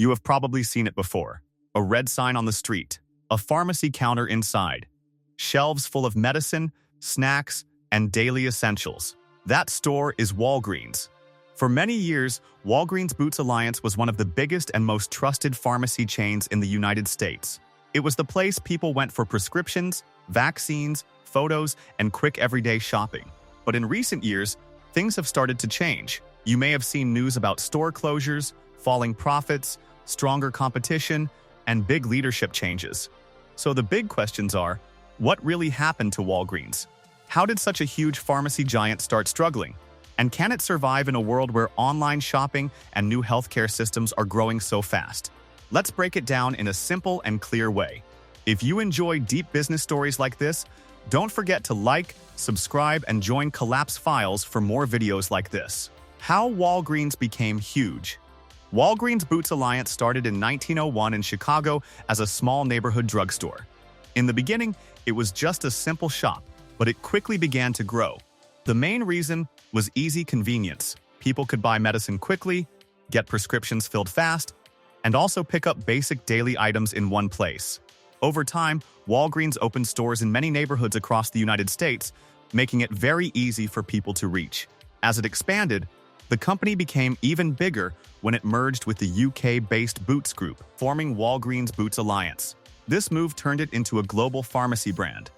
You have probably seen it before. A red sign on the street, a pharmacy counter inside, shelves full of medicine, snacks, and daily essentials. That store is Walgreens. For many years, Walgreens Boots Alliance was one of the biggest and most trusted pharmacy chains in the United States. It was the place people went for prescriptions, vaccines, photos, and quick everyday shopping. But in recent years, things have started to change. You may have seen news about store closures, falling profits, stronger competition, and big leadership changes. So the big questions are, what really happened to Walgreens? How did such a huge pharmacy giant start struggling? And can it survive in a world where online shopping and new healthcare systems are growing so fast? Let's break it down in a simple and clear way. If you enjoy deep business stories like this, don't forget to like, subscribe, and join Collapse Files for more videos like this. How Walgreens became huge. Walgreens Boots Alliance started in 1901 in Chicago as a small neighborhood drugstore. In the beginning, it was just a simple shop, but it quickly began to grow. The main reason was easy convenience. People could buy medicine quickly, get prescriptions filled fast, and also pick up basic daily items in one place. Over time, Walgreens opened stores in many neighborhoods across the United States, making it very easy for people to reach. As it expanded, the company became even bigger when it merged with the UK-based Boots Group, forming Walgreens Boots Alliance. This move turned it into a global pharmacy brand.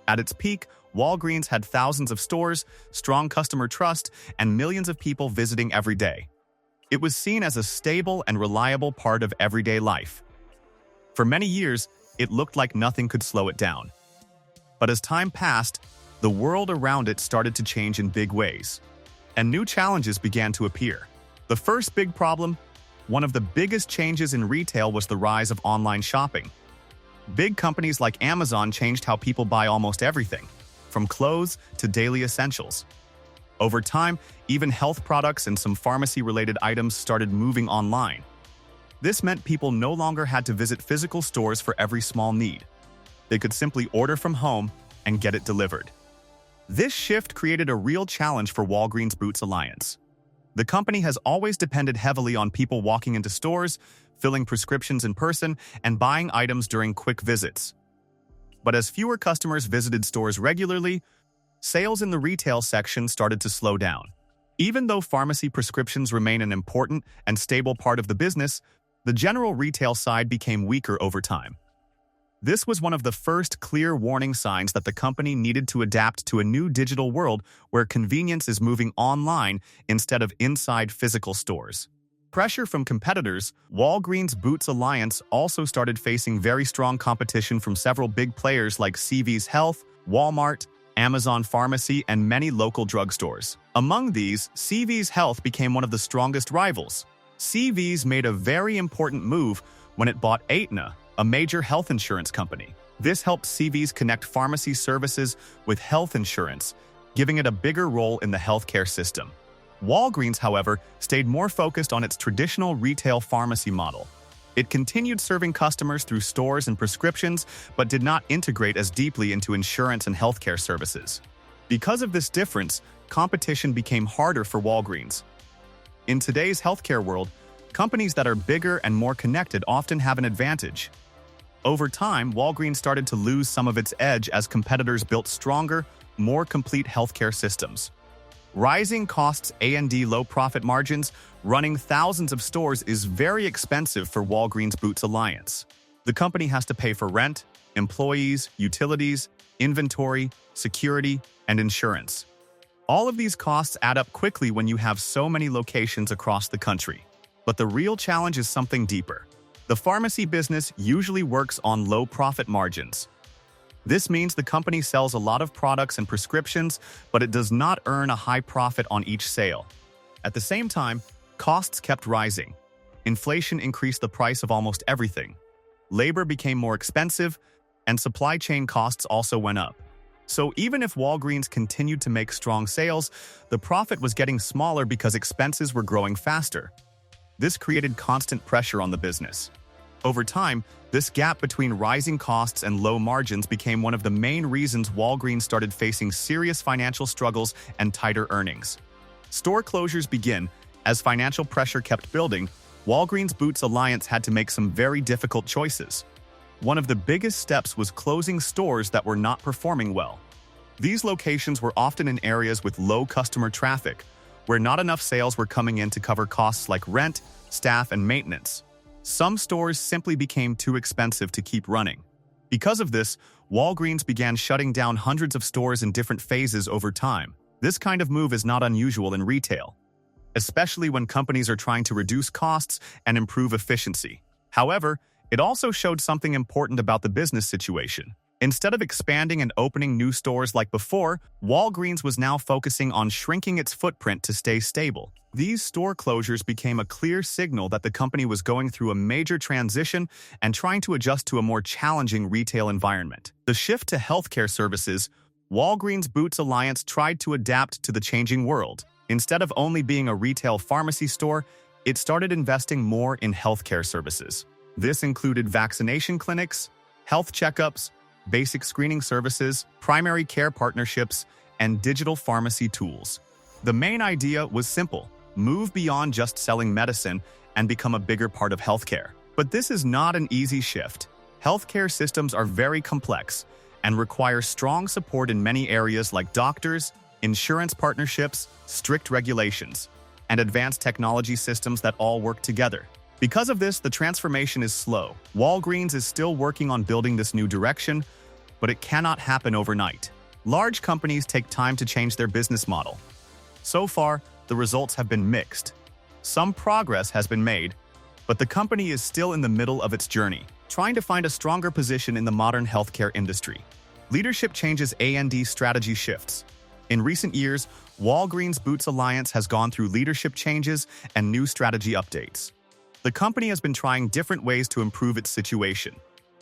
At its peak, Walgreens had thousands of stores, strong customer trust, and millions of people visiting every day. It was seen as a stable and reliable part of everyday life. For many years, it looked like nothing could slow it down. But as time passed, the world around it started to change in big ways, and new challenges began to appear. The first big problem, one of the biggest changes in retail, was the rise of online shopping. Big companies like Amazon changed how people buy almost everything, from clothes to daily essentials. Over time, even health products and some pharmacy-related items started moving online. This meant people no longer had to visit physical stores for every small need. They could simply order from home and get it delivered. This shift created a real challenge for Walgreens Boots Alliance. The company has always depended heavily on people walking into stores, filling prescriptions in person, and buying items during quick visits. But as fewer customers visited stores regularly, sales in the retail section started to slow down. Even though pharmacy prescriptions remain an important and stable part of the business, the general retail side became weaker over time. This was one of the first clear warning signs that the company needed to adapt to a new digital world where convenience is moving online instead of inside physical stores. Pressure from competitors, Walgreens Boots Alliance also started facing very strong competition from several big players like CVS Health, Walmart, Amazon Pharmacy, and many local drugstores. Among these, CVS Health became one of the strongest rivals. CVS made a very important move when it bought Aetna, a major health insurance company. This helped CVS connect pharmacy services with health insurance, giving it a bigger role in the healthcare system. Walgreens, however, stayed more focused on its traditional retail pharmacy model. It continued serving customers through stores and prescriptions, but did not integrate as deeply into insurance and healthcare services. Because of this difference, competition became harder for Walgreens. In today's healthcare world, companies that are bigger and more connected often have an advantage. Over time, Walgreens started to lose some of its edge as competitors built stronger, more complete healthcare systems. Rising costs and low profit margins, running thousands of stores is very expensive for Walgreens Boots Alliance. The company has to pay for rent, employees, utilities, inventory, security, and insurance. All of these costs add up quickly when you have so many locations across the country. But the real challenge is something deeper. The pharmacy business usually works on low profit margins. This means the company sells a lot of products and prescriptions, but it does not earn a high profit on each sale. At the same time, costs kept rising. Inflation increased the price of almost everything. Labor became more expensive, and supply chain costs also went up. So even if Walgreens continued to make strong sales, the profit was getting smaller because expenses were growing faster. This created constant pressure on the business. Over time, this gap between rising costs and low margins became one of the main reasons Walgreens started facing serious financial struggles and tighter earnings. Store closures begin as financial pressure kept building, Walgreens Boots Alliance had to make some very difficult choices. One of the biggest steps was closing stores that were not performing well. These locations were often in areas with low customer traffic, where not enough sales were coming in to cover costs like rent, staff, and maintenance. Some stores simply became too expensive to keep running. Because of this, Walgreens began shutting down hundreds of stores in different phases over time. This kind of move is not unusual in retail, especially when companies are trying to reduce costs and improve efficiency. However, it also showed something important about the business situation. Instead of expanding and opening new stores like before, Walgreens was now focusing on shrinking its footprint to stay stable. These store closures became a clear signal that the company was going through a major transition and trying to adjust to a more challenging retail environment. The shift to healthcare services, Walgreens Boots Alliance tried to adapt to the changing world. Instead of only being a retail pharmacy store, it started investing more in healthcare services. This included vaccination clinics, health checkups, basic screening services, primary care partnerships, and digital pharmacy tools. The main idea was simple: move beyond just selling medicine and become a bigger part of healthcare. But this is not an easy shift. Healthcare systems are very complex and require strong support in many areas like doctors, insurance partnerships, strict regulations, and advanced technology systems that all work together. Because of this, the transformation is slow. Walgreens is still working on building this new direction, but it cannot happen overnight. Large companies take time to change their business model. So far, the results have been mixed. Some progress has been made, but the company is still in the middle of its journey, trying to find a stronger position in the modern healthcare industry. Leadership changes and strategy shifts. In recent years, Walgreens Boots Alliance has gone through leadership changes and new strategy updates. The company has been trying different ways to improve its situation.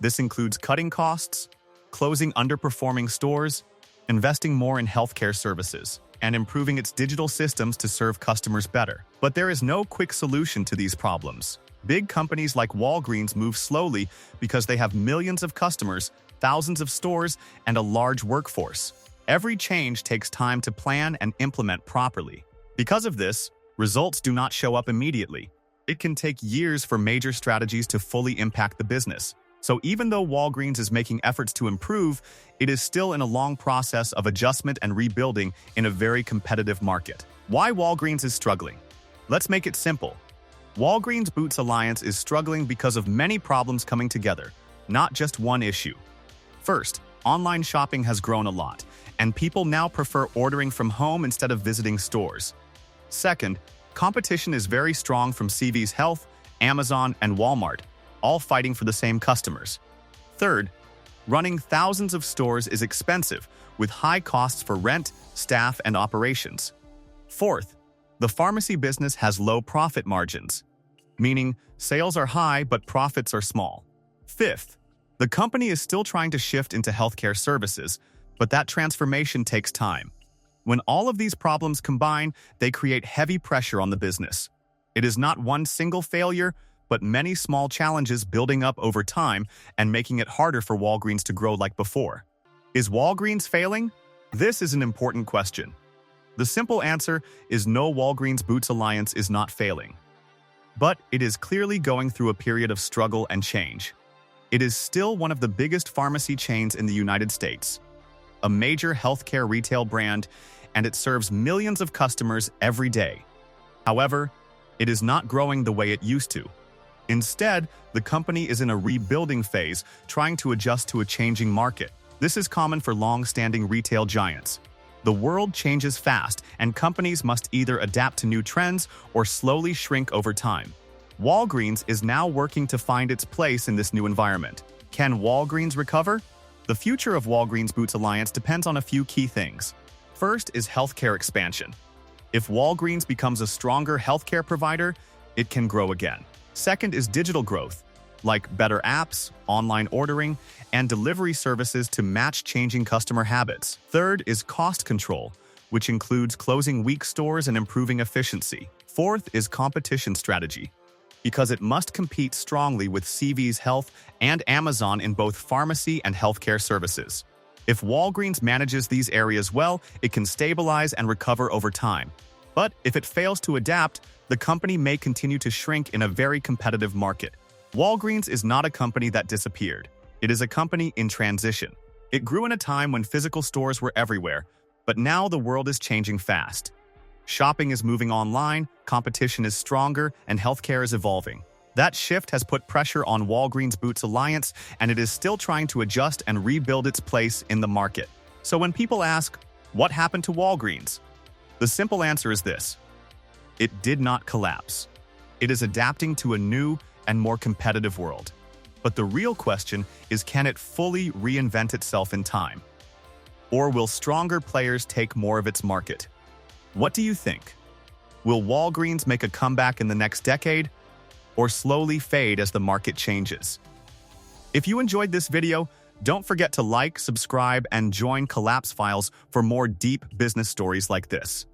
This includes cutting costs, closing underperforming stores, investing more in healthcare services, and improving its digital systems to serve customers better. But there is no quick solution to these problems. Big companies like Walgreens move slowly because they have millions of customers, thousands of stores, and a large workforce. Every change takes time to plan and implement properly. Because of this, results do not show up immediately. It can take years for major strategies to fully impact the business. So even though Walgreens is making efforts to improve, it is still in a long process of adjustment and rebuilding in a very competitive market. Why Walgreens is struggling? Let's make it simple. Walgreens Boots Alliance is struggling because of many problems coming together, not just one issue. First, online shopping has grown a lot, and people now prefer ordering from home instead of visiting stores. Second, competition is very strong from CVS Health, Amazon, and Walmart, all fighting for the same customers. Third, running thousands of stores is expensive, with high costs for rent, staff, and operations. Fourth, the pharmacy business has low profit margins, meaning sales are high but profits are small. Fifth, the company is still trying to shift into healthcare services, but that transformation takes time. When all of these problems combine, they create heavy pressure on the business. It is not one single failure, but many small challenges building up over time and making it harder for Walgreens to grow like before. Is Walgreens failing? This is an important question. The simple answer is no, Walgreens Boots Alliance is not failing. But it is clearly going through a period of struggle and change. It is still one of the biggest pharmacy chains in the United States, a major healthcare retail brand, and it serves millions of customers every day. However, it is not growing the way it used to. Instead, the company is in a rebuilding phase, trying to adjust to a changing market. This is common for long-standing retail giants. The world changes fast, and companies must either adapt to new trends or slowly shrink over time. Walgreens is now working to find its place in this new environment. Can Walgreens recover? The future of Walgreens Boots Alliance depends on a few key things. First is healthcare expansion. If Walgreens becomes a stronger healthcare provider, it can grow again. Second is digital growth, like better apps, online ordering, and delivery services to match changing customer habits. Third is cost control, which includes closing weak stores and improving efficiency. Fourth is competition strategy, because it must compete strongly with CVS Health and Amazon in both pharmacy and healthcare services. If Walgreens manages these areas well, it can stabilize and recover over time. But if it fails to adapt, the company may continue to shrink in a very competitive market. Walgreens is not a company that disappeared. It is a company in transition. It grew in a time when physical stores were everywhere, but now the world is changing fast. Shopping is moving online, competition is stronger, and healthcare is evolving. That shift has put pressure on Walgreens Boots Alliance, and it is still trying to adjust and rebuild its place in the market. So when people ask, what happened to Walgreens? The simple answer is this: it did not collapse. It is adapting to a new and more competitive world. But the real question is, can it fully reinvent itself in time? Or will stronger players take more of its market? What do you think? Will Walgreens make a comeback in the next decade, or slowly fade as the market changes? If you enjoyed this video, don't forget to like, subscribe, and join Collapse Files for more deep business stories like this.